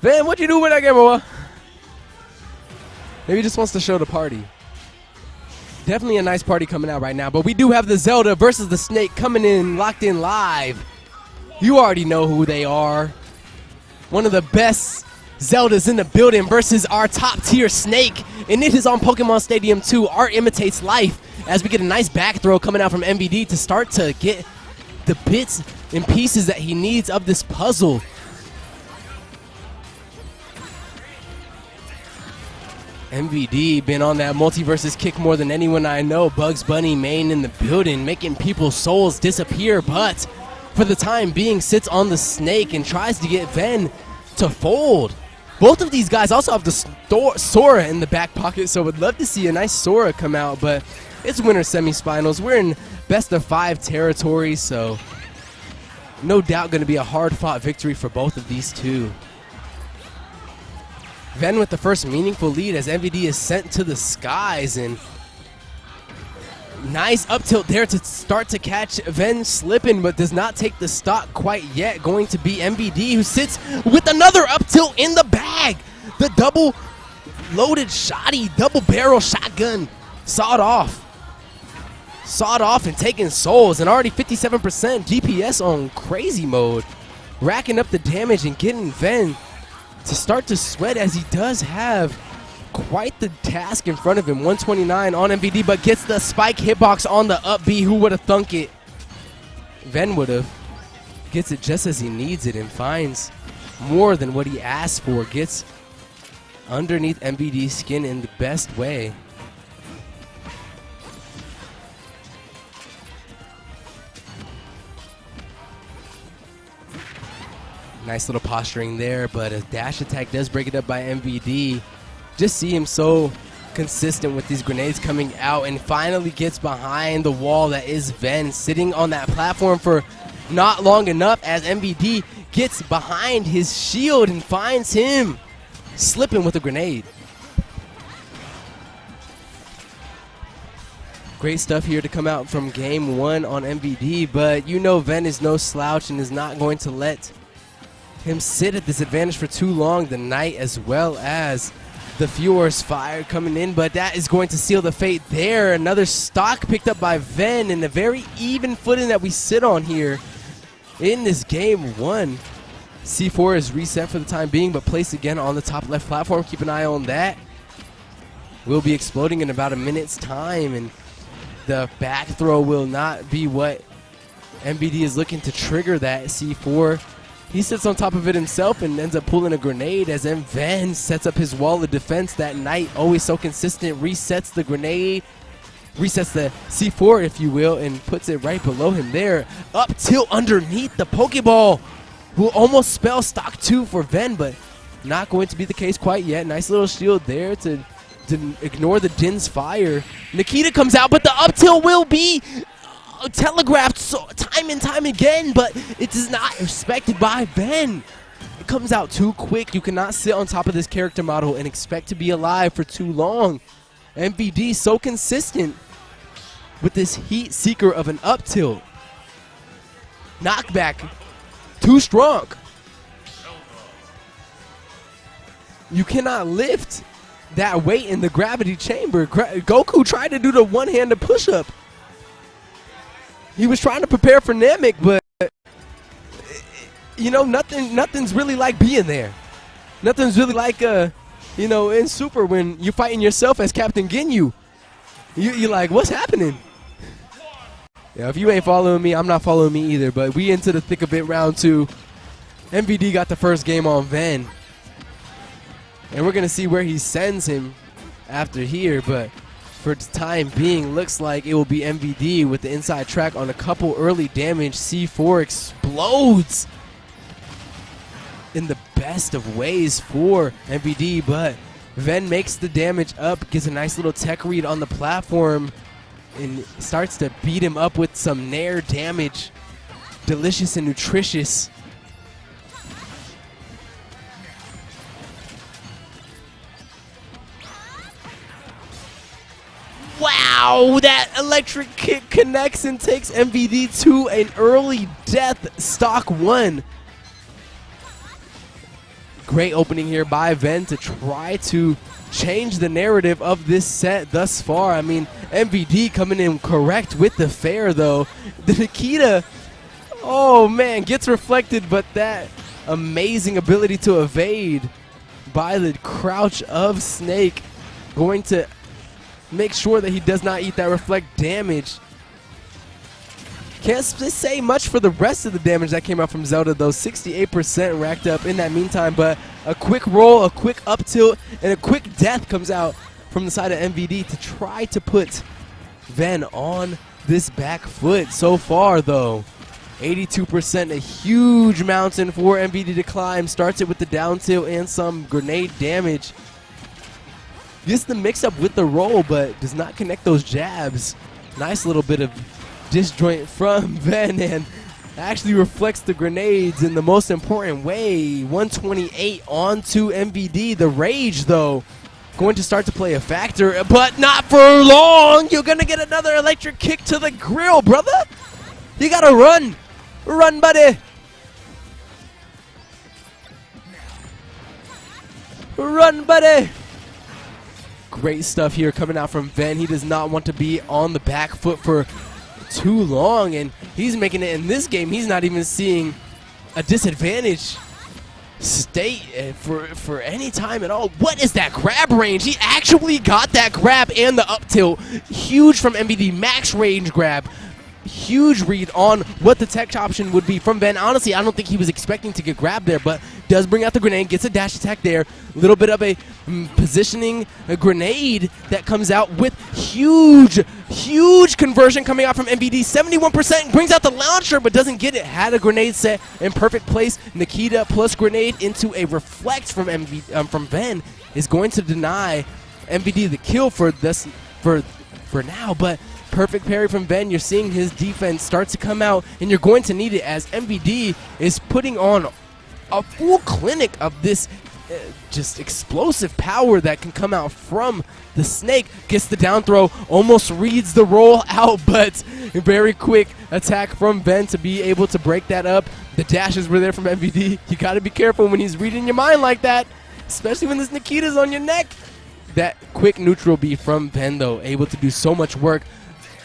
Venn, what'd you do with that game, boy? Maybe he just wants to show the party. Definitely a nice party coming out right now, but we do have the Zelda versus the Snake coming in, locked in live. You already know who they are. One of the best Zeldas in the building versus our top tier Snake, and it is on Pokemon Stadium 2. Art imitates life as we get a nice back throw coming out from MVD to start to get the bits and pieces that he needs of this puzzle. MVD been on that multiverses kick more than anyone I know. Bugs Bunny main in the building, making people's souls disappear, but for the time being sits on the Snake and tries to get Venn to fold. Both of these guys also have the Sora in the back pocket, so would love to see a nice Sora come out, but it's winter semifinals. We're in best of 5 territory, so no doubt going to be a hard-fought victory for both of these two. Venn with the first meaningful lead as MVD is sent to the skies, and nice up tilt there to start to catch Venn slipping, but does not take the stock quite yet. Going to be MVD, who sits with another up tilt in the bag. The double loaded shotty, double barrel shotgun, sawed off and taking souls, and already 57% DPS on crazy mode, racking up the damage and getting Venn to start to sweat, as he does have quite the task in front of him. 129 on MVD, but gets the spike hitbox on the up B. Who would have thunk it? Venn would have. Gets it just as he needs it and finds more than what he asked for. Gets underneath MVD's skin in the best way. Nice little posturing there, but a dash attack does break it up by MVD. Just see him so consistent with these grenades coming out, and finally gets behind the wall that is Venn, sitting on that platform for not long enough as MVD gets behind his shield and finds him slipping with a grenade. Great stuff here to come out from game 1 on MVD, but you know Venn is no slouch and is not going to let him sit at this advantage for too long. The Knight as well as the Furious Fire coming in, but that is going to seal the fate there. Another stock picked up by Venn, and a very even footing that we sit on here in this game 1. C4 is reset for the time being, but placed again on the top left platform. Keep an eye on that. Will be exploding in about a minute's time, and the back throw will not be what MVD is looking to trigger that C4. He sits on top of it himself and ends up pulling a grenade as Venn sets up his wall of defense. That Knight, always so consistent, resets the grenade, resets the C4, if you will, and puts it right below him there. Up tilt underneath the Pokeball will almost spell stock 2 for Venn, but not going to be the case quite yet. Nice little shield there to ignore the Din's fire. Nikita comes out, but the up tilt will be telegraphed so time and time again, but it is not respected by Venn. It comes out too quick. You cannot sit on top of this character model and expect to be alive for too long. MVD so consistent with this heat seeker of an up tilt. Knockback too strong. You cannot lift that weight in the gravity chamber. Goku tried to do the one-handed push-up. He was trying to prepare for Namek, but you know, nothing's really like being there. Nothing's really like you know, in Super when you're fighting yourself as Captain Ginyu. You're like, what's happening? Yeah, if you ain't following me, I'm not following me either. But we into the thick of it, round 2. MVD got the first game on Venn, and we're gonna see where he sends him after here, but for the time being, looks like it will be MVD with the inside track on a couple early damage. C4 explodes in the best of ways for MVD, but Venn makes the damage up, gets a nice little tech read on the platform, and starts to beat him up with some nair damage. Delicious and nutritious. Wow, that electric kick connects and takes MVD to an early death, stock 1. Great opening here by Venn to try to change the narrative of this set thus far. I mean, MVD coming in correct with the fair, though. The Nikita, oh man, gets reflected, but that amazing ability to evade by the crouch of Snake, going to make sure that he does not eat that reflect damage. Can't say much for the rest of the damage that came out from Zelda, though. 68% racked up in that meantime, but a quick roll, a quick up tilt, and a quick death comes out from the side of MVD to try to put Venn on this back foot. So far, though, 82%, a huge mountain for MVD to climb. Starts it with the down tilt and some grenade damage. Gets the mix-up with the roll, but does not connect those jabs. Nice little bit of disjoint from Venn, and actually reflects the grenades in the most important way. 128 onto MVD. The rage, though, going to start to play a factor, but not for long. You're going to get another electric kick to the grill, brother. You got to run. Run, buddy. Run, buddy. Great stuff here coming out from Venn. He does not want to be on the back foot for too long, and he's making it in this game. He's not even seeing a disadvantage state for any time at all. What is that grab range? He actually got that grab and the up tilt. Huge from MVD. Max range grab. Huge read on what the tech option would be from Venn. Honestly, I don't think he was expecting to get grabbed there, but does bring out the grenade, gets a dash attack there. A little bit of a positioning a grenade that comes out with huge conversion coming out from MVD. 71% brings out the launcher, but doesn't get it. Had a grenade set in perfect place. Nikita plus grenade into a reflect from Venn is going to deny MVD the kill for this for now, but perfect parry from Venn. You're seeing his defense start to come out, and you're going to need it as MVD is putting on a full clinic of this just explosive power that can come out from the Snake. Gets the down throw, almost reads the roll out, but a very quick attack from Venn to be able to break that up. The dashes were there from MVD. You got to be careful when he's reading your mind like that, especially when this Nikita's on your neck. That quick neutral B from Venn, though, able to do so much work.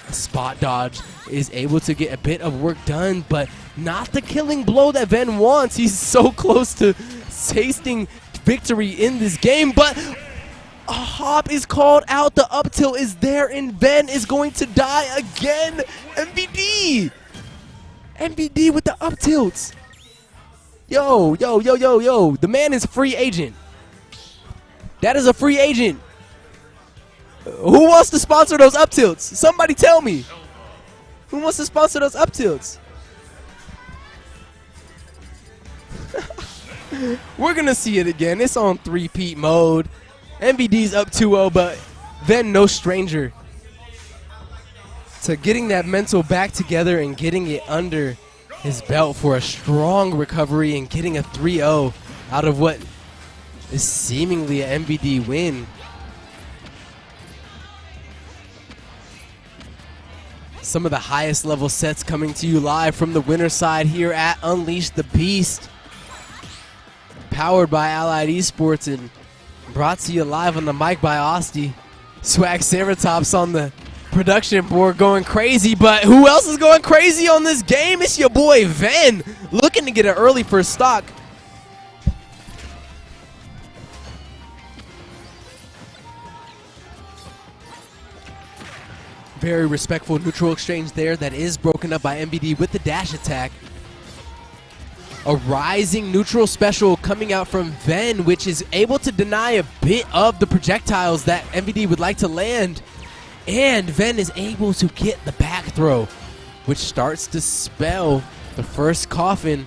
Spot dodge is able to get a bit of work done, but not the killing blow that Venn wants. He's so close to tasting victory in this game, but a hop is called out. The up tilt is there, and Venn is going to die again. MVD with the up tilts. Yo. The man is free agent. That is a free agent. Who wants to sponsor those up tilts? Somebody tell me. Who wants to sponsor those up tilts? We're going to see it again. It's on three-peat mode. MVD's up 2-0, but Venn no stranger to getting that mental back together and getting it under his belt for a strong recovery and getting a 3-0 out of what is seemingly an MVD win. Some of the highest level sets coming to you live from the winner side here at Unleash the Beast. Powered by Allied Esports and brought to you live on the mic by Osti. Swag Ceratops on the production board going crazy, but who else is going crazy on this game? It's your boy Venn, looking to get an early first stock. Very respectful neutral exchange there that is broken up by MVD with the dash attack. A rising neutral special coming out from Venn, which is able to deny a bit of the projectiles that MVD would like to land. And Venn is able to get the back throw, which starts to spell the first coffin,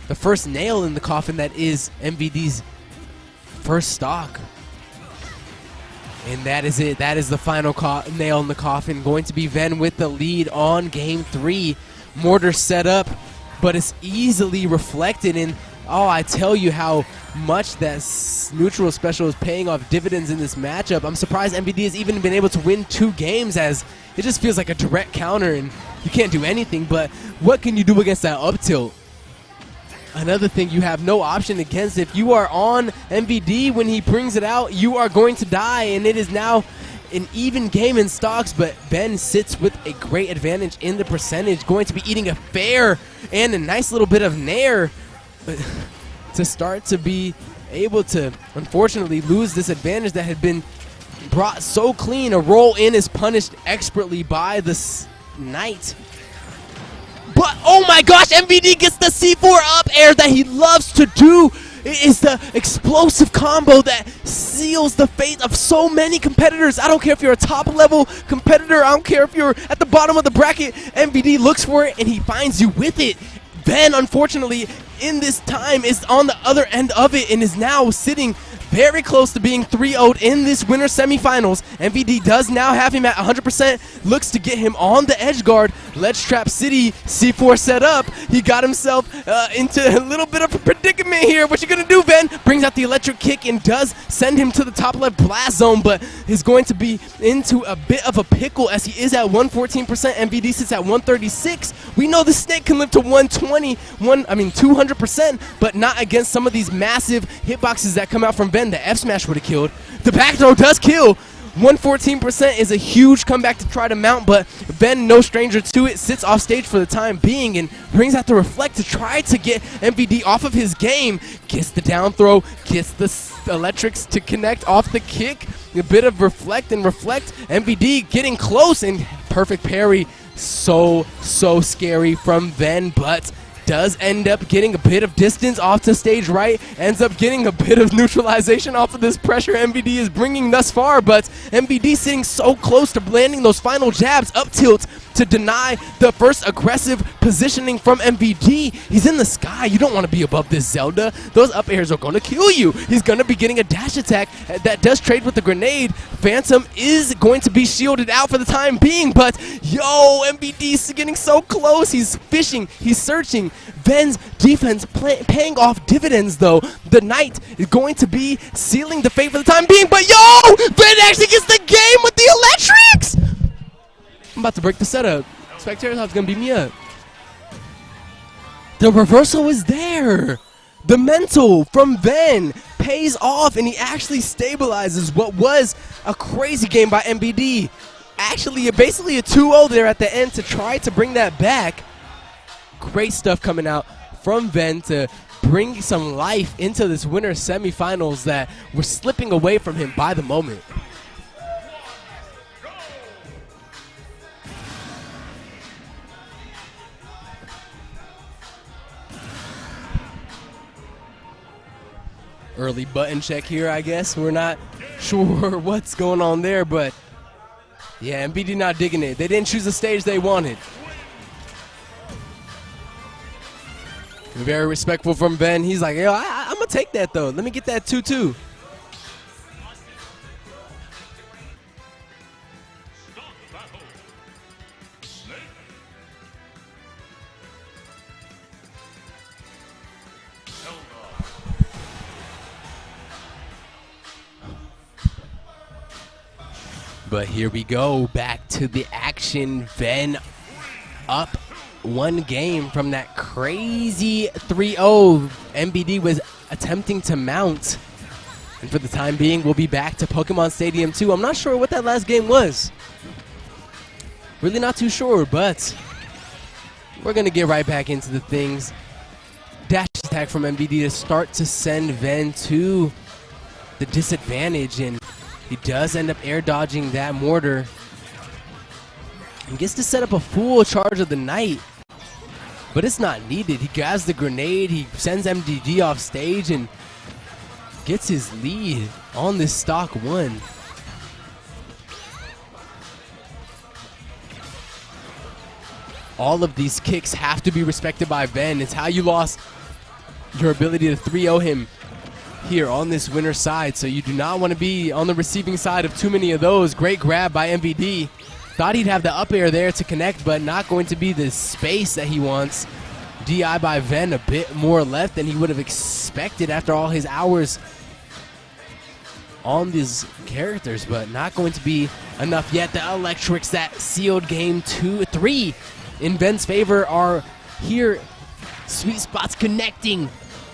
the first nail in the coffin that is MVD's first stock. And that is it. That is the final nail in the coffin. Going to be Venn with the lead on game 3. Mortar set up, but it's easily reflected. And oh, I tell you how much that neutral special is paying off dividends in this matchup. I'm surprised MVD has even been able to win 2 games, as it just feels like a direct counter and you can't do anything. But what can you do against that up tilt? another thing you have no option against. If you are on MVD when he brings it out, you are going to die, and it is now an even game in stocks, but Venn sits with a great advantage in the percentage, going to be eating a fair and a nice little bit of nair to start to be able to, unfortunately, lose this advantage that had been brought so clean. A roll in is punished expertly by this knight. But, oh my gosh, MVD gets the C4 up air that he loves to do. It is the explosive combo that seals the fate of so many competitors. I don't care if you're a top-level competitor. I don't care if you're at the bottom of the bracket. MVD looks for it, and he finds you with it. Venn, unfortunately, in this time is on the other end of it and is now sitting very close to being 3-0'd in this winter semifinals. MVD does now have him at 100%, looks to get him on the edge guard. Let's Trap City, C4 set up. He got himself into a little bit of a predicament here. What you gonna do, Venn? Brings out the electric kick and does send him to the top left blast zone, but is going to be into a bit of a pickle as he is at 114%. MVD sits at 136. We know the snake can live to 200%, but not against some of these massive hitboxes that come out from Venn. The F smash would have killed. The back throw does kill. 114% is a huge comeback to try to mount, but Venn, no stranger to it, sits off stage for the time being and brings out the reflect to try to get MVD off of his game. Gets the down throw, gets the electrics to connect off the kick. A bit of reflect and reflect. MVD getting close and perfect parry. So scary from Venn, but does end up getting a bit of distance off to stage right, ends up getting a bit of neutralization off of this pressure MVD is bringing thus far, but MVD sitting so close to landing those final jabs, up tilt to deny the first aggressive positioning from MVD. He's in the sky. You don't want to be above this Zelda. Those up airs are going to kill you. He's going to be getting a dash attack that does trade with the grenade. Phantom is going to be shielded out for the time being, but yo, MVD's getting so close. He's fishing. He's searching. Venn's defense paying off dividends, though. The Knight is going to be sealing the fate for the time being, but yo, Venn actually gets the game with the electrics. I'm about to break the setup. Spectator's going to beat me up. The reversal is there. The mental from Venn pays off, and he actually stabilizes what was a crazy game by MVD. Actually, basically a 2-0 there at the end to try to bring that back. Great stuff coming out from Venn to bring some life into this winter semifinals that were slipping away from him by the moment. Early button check here, I guess. We're not sure what's going on there, but yeah, MVD not digging it. They didn't choose the stage they wanted. Very respectful from Venn. He's like, yo, I'm going to take that, though. Let me get that 2-2. But here we go, back to the action. Venn up one game from that crazy 3-0 MVD was attempting to mount. And for the time being, we'll be back to Pokemon Stadium 2. I'm not sure what that last game was. Really not too sure, but we're going to get right back into the things. Dash attack from MVD to start to send Venn to the disadvantage, and he does end up air dodging that mortar. He gets to set up a full charge of the Knight, but it's not needed. He grabs the grenade, he sends MVD off stage, and gets his lead on this stock one. All of these kicks have to be respected by Venn. It's how you lost your ability to 3-0 him here on this winner side, so you do not want to be on the receiving side of too many of those. Great grab by MVD. Thought he'd have the up air there to connect, but not going to be the space that he wants. DI by Venn, a bit more left than he would have expected after all his hours on these characters, but not going to be enough yet. The electrics that sealed game 2-3 in Venn's favor are here sweet spots connecting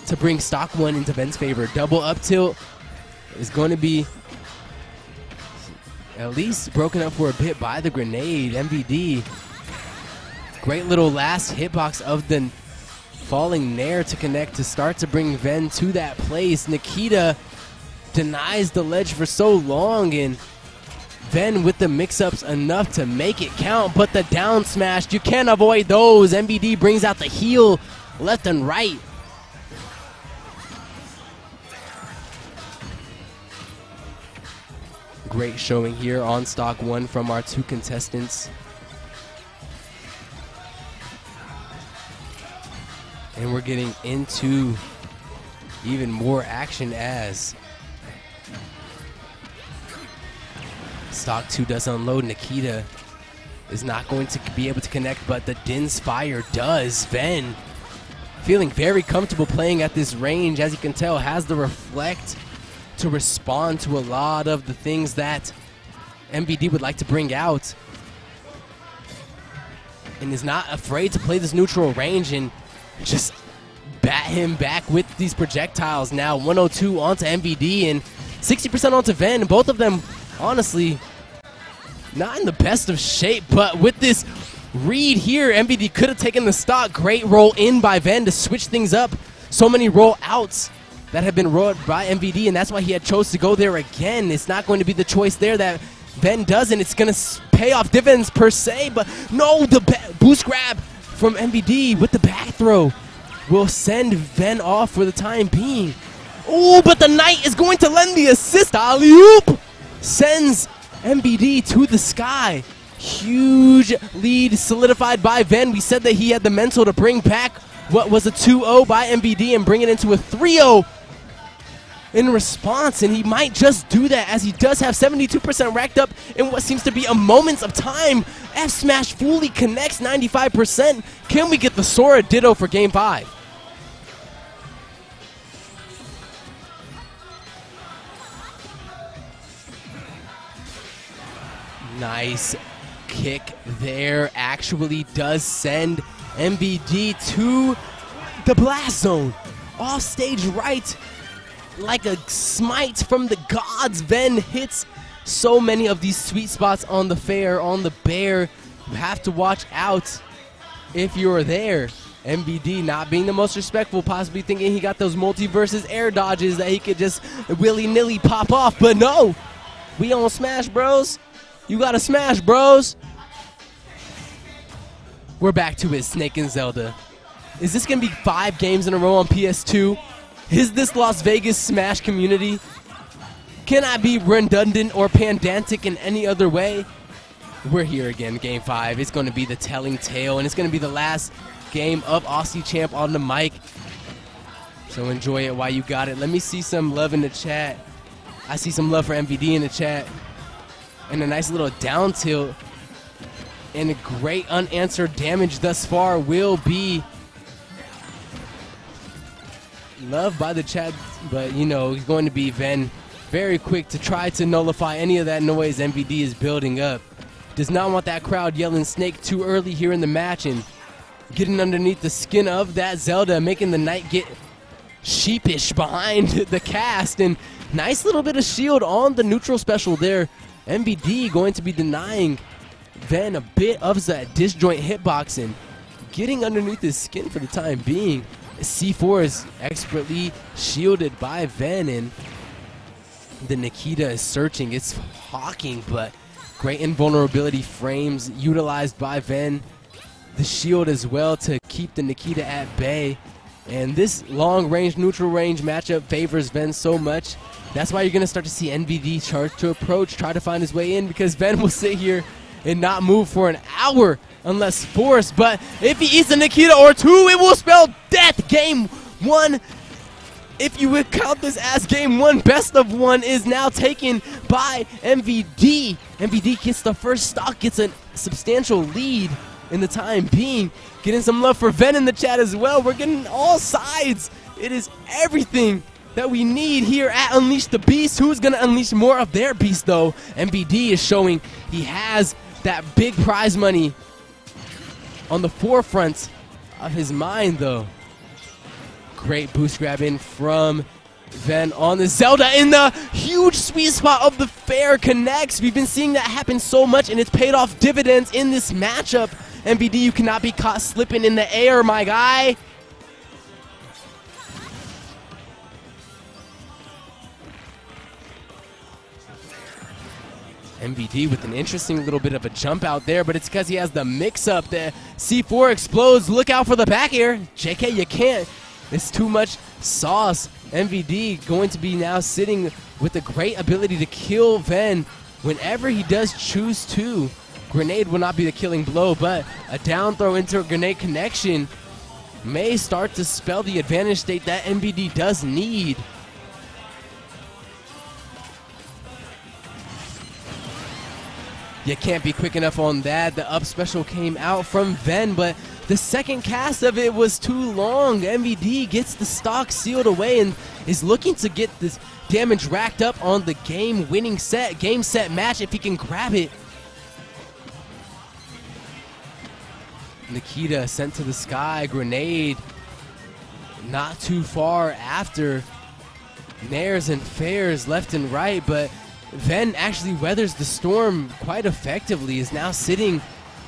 to bring stock one into Venn's favor. Double up tilt is going to be at least broken up for a bit by the grenade. MVD, great little last hitbox of the falling Nair to connect to start to bring Venn to that place. Nikita denies the ledge for so long, and Venn with the mix-ups enough to make it count, but the down smash, you can't avoid those. MVD brings out the heel left and right. Great showing here on stock one from our two contestants. And we're getting into even more action as stock two does unload. Nikita is not going to be able to connect, but the Din's Fire does. Venn feeling very comfortable playing at this range. As you can tell, has the reflect to respond to a lot of the things that MVD would like to bring out, and is not afraid to play this neutral range and just bat him back with these projectiles. Now 102 onto MVD and 60% onto Venn. Both of them, honestly, not in the best of shape, but with this read here, MVD could have taken the stock. Great roll in by Venn to switch things up. So many roll outs that have been rolled by MVD, and that's why he had chose to go there again. It's not going to be the choice there that Venn does, and it's going to pay off dividends per se, but no, the boost grab from MVD with the back throw will send Venn off for the time being. Oh, but the Knight is going to lend the assist. Alley-oop sends MVD to the sky. Huge lead solidified by Venn. We said that he had the mental to bring back what was a 2-0 by MVD and bring it into a 3-0 in response, and he might just do that as he does have 72% racked up in what seems to be a moment of time. F smash fully connects 95%. Can we get the Sora Ditto for game 5? Nice kick there. Actually does send MVD to the blast zone. Off stage right, like a smite from the gods. Venn hits so many of these sweet spots on the fair, on the bear. You have to watch out if you're there. MVD not being the most respectful, possibly thinking he got those multi-versus air dodges that he could just willy-nilly pop off, but no. We on Smash Bros. You gotta smash, bros. We're back to it, Snake and Zelda. Is this gonna be 5 games in a row on PS2? Is this Las Vegas Smash community? Can I be redundant or pedantic in any other way? We're here again, game 5. It's gonna be the telling tale, and it's gonna be the last game of Aussie Champ on the mic. So enjoy it while you got it. Let me see some love in the chat. I see some love for MVD in the chat. And a nice little down tilt. And a great unanswered damage thus far will be loved by the chat. But, you know, he's going to be Venn very quick to try to nullify any of that noise MVD is building up. Does not want that crowd yelling Snake too early here in the match. And getting underneath the skin of that Zelda, making the Knight get sheepish behind the cast. And nice little bit of shield on the neutral special there. MVD going to be denying Venn a bit of that disjoint hitbox and getting underneath his skin for the time being. C4 is expertly shielded by Venn, and the Nikita is searching. It's hawking, but great invulnerability frames utilized by Venn. The shield as well to keep the Nikita at bay. And this long-range, neutral range matchup favors Venn so much. That's why you're going to start to see MVD charge to approach, try to find his way in, because Venn will sit here and not move for an hour unless forced. But if he eats a Nikita or two, it will spell death. Game 1, if you would count this as game 1, best of 1 is now taken by MVD. MVD gets the first stock, gets a substantial lead in the time being. Getting some love for Venn in the chat as well. We're getting all sides. It is everything that we need here at Unleash the Beast. Who's going to unleash more of their beast, though? MVD is showing he has that big prize money on the forefront of his mind, though. great boost grab in from Venn on the Zelda, in the huge sweet spot of the fair connects. We've been seeing that happen so much, and it's paid off dividends in this matchup. MVD, you cannot be caught slipping in the air, my guy. MVD with an interesting little bit of a jump out there, but it's because he has the mix-up. The C4 explodes. Look out for the back air. JK, you can't. It's too much sauce. MVD going to be now sitting with a great ability to kill Venn whenever he does choose to. Grenade will not be the killing blow, but a down throw into a grenade connection may start to spell the advantage state that MVD does need. You can't be quick enough on that. The up special came out from Venn, but the second cast of it was too long. MVD gets the stock sealed away and is looking to get this damage racked up on the game set match if he can grab it. Nikita sent to the sky, grenade not too far after. Nairs and fairs left and right, but Venn actually weathers the storm quite effectively, is now sitting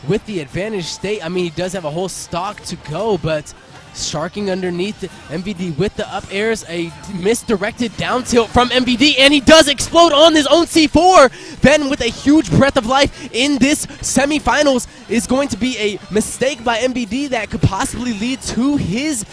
with the advantage state. I mean, he does have a whole stock to go, but sharking underneath MVD with the up airs, a misdirected down tilt from MVD, and he does explode on his own C4. Venn with a huge breath of life in this semifinals is going to be a mistake by MVD that could possibly lead to his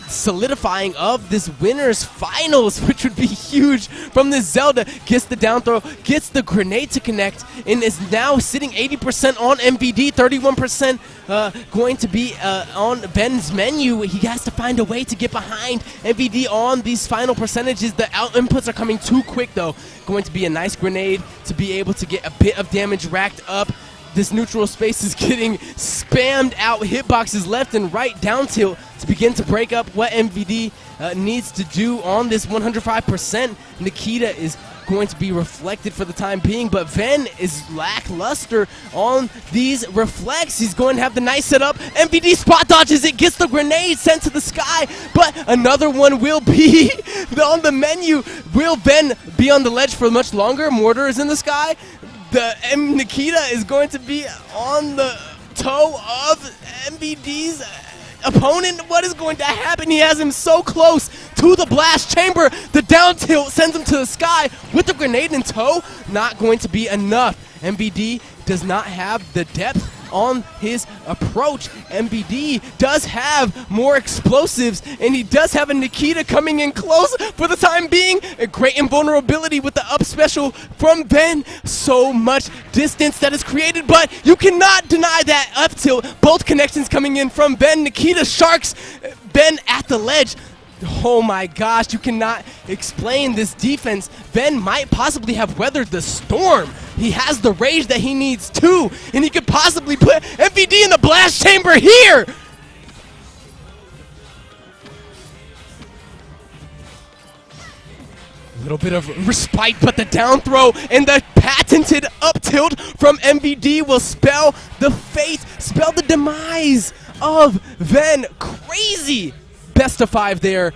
solidifying of this winner's finals, which would be huge from this Zelda. Gets the down throw, gets the grenade to connect, and is now sitting 80% on MVD, 31% going to be on Venn's menu. He has to find a way to get behind MVD on these final percentages. The out inputs are coming too quick though. Going to be a nice grenade to be able to get a bit of damage racked up. This neutral space is getting spammed out. Hitboxes left and right, down tilt to begin to break up what MVD needs to do on this 105%. Nikita is going to be reflected for the time being, but Venn is lackluster on these reflects. He's going to have the nice setup. MVD spot dodges it, gets the grenade sent to the sky, but another one will be on the menu. Will Venn be on the ledge for much longer? Mortar is in the sky. Nikita is going to be on the toe of MVD's opponent. What is going to happen? He has him so close to the blast chamber. The down tilt sends him to the sky with the grenade in tow. Not going to be enough. MVD does not have the depth on his approach. MVD does have more explosives, and he does have a Nikita coming in close for the time being. A great invulnerability with the up special from Venn. So much distance that is created, but you cannot deny that up tilt. Both connections coming in from Venn. Nikita sharks Venn at the ledge. Oh my gosh, you cannot explain this defense. Venn might possibly have weathered the storm. He has the rage that he needs too, and he could possibly put MVD in the blast chamber here. A little bit of respite, but the down throw and the patented up tilt from MVD will spell the fate, spell the demise of Venn. Crazy. Best of 5 there